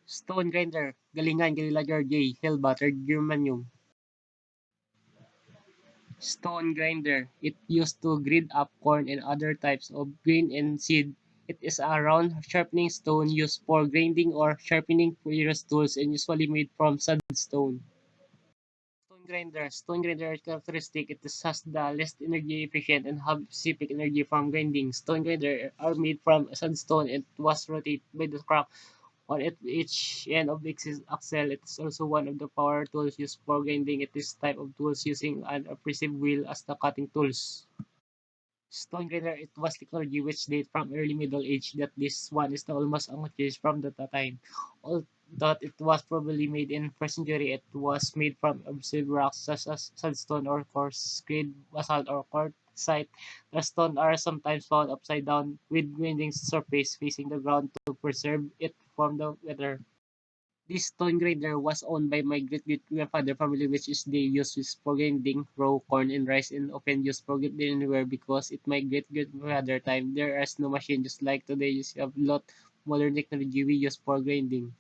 Stone grinder, galingan GALILA JERALD J, Helba, third germanium. Stone grinder, it used to grind up corn and other types of grain and seed. It is a round sharpening stone used for grinding or sharpening various tools and usually made from sandstone. Stone grinder characteristic, has the least energy efficient and have specific energy from grinding. Stone grinder are made from sandstone and was rotated by the crank on each end of the axle. It is also one of the power tools used for grinding. It is type of tools using an abrasive wheel as the cutting tools. Stone grinder, it was technology which date from early Middle Age that this one is almost unchanged from that time. Although it was probably made in first century, it was made from obsidian rocks such as sandstone or coarse grade basalt or quartzite. The stones are sometimes found upside down with grinding surface facing the ground to preserve it from the weather. This stone grinder was owned by my great-great-grandfather family, which is they used this for grinding raw corn and rice and often used for grinding anywhere because it my great-great-grandfather time there is no machine just like today you have lot modern technology we use for grinding.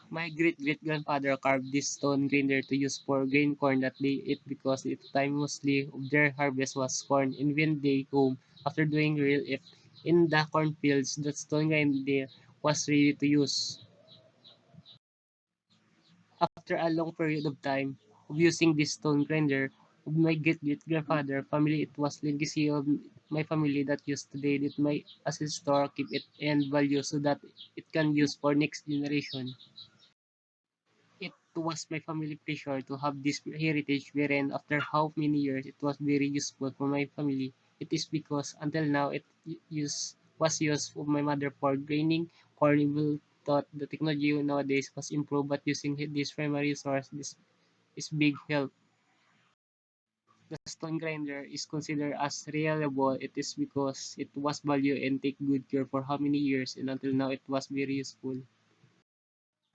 My great-great-grandfather carved this stone grinder to use for grain corn that they ate because at the time mostly of their harvest was corn and when they home after doing real it in the cornfields the stone grinder was ready to use. After a long period of time of using this stone grinder of my great-great-grandfather family, it was legacy of my family that used today that my ancestor keep it and value so that it can use for next generation. It was my family pleasure to have this heritage wherein after how many years it was very useful for my family. It is because until now was used for my mother for grinding corn even thought the technology nowadays was improved but using this primary source this is big help. The stone grinder is considered as reliable. It is because it was valued and take good care for how many years and until now it was very useful.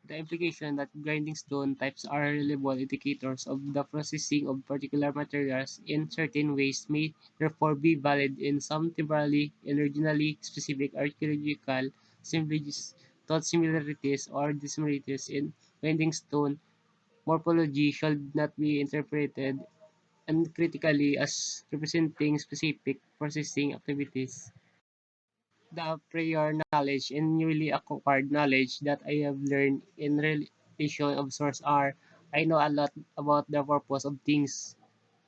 The implication that grinding stone types are reliable indicators of the processing of particular materials in certain ways may therefore be valid in some temporally and regionally specific archaeological assemblages. Thought similarities or dissimilarities in grinding stone morphology should not be interpreted uncritically as representing specific processing activities. The prior knowledge and newly acquired knowledge that I have learned in relation of source are I know a lot about the purpose of things.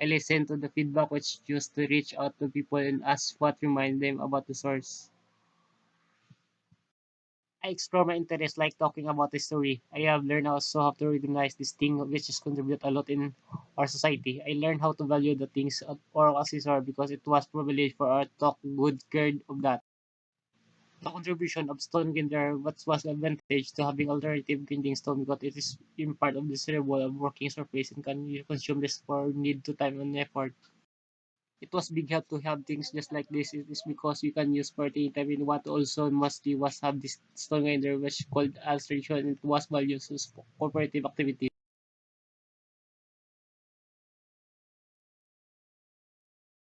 I listen to the feedback which used to reach out to people and ask what remind them about the source. I explore my interests like talking about history. I have learned also how to recognize this thing which is contribute a lot in our society. I learned how to value the things of oral accessory because it was privilege for our talk good care of that. The contribution of stone grinder what was advantage to having alternative grinding stone because it is in part of the cerebral of working surface and can consume less for need to time and effort. It was big help to have things just like this. It is because you can use for any time in what also mostly was have this stone grinder which called illustration. It was values for cooperative activity.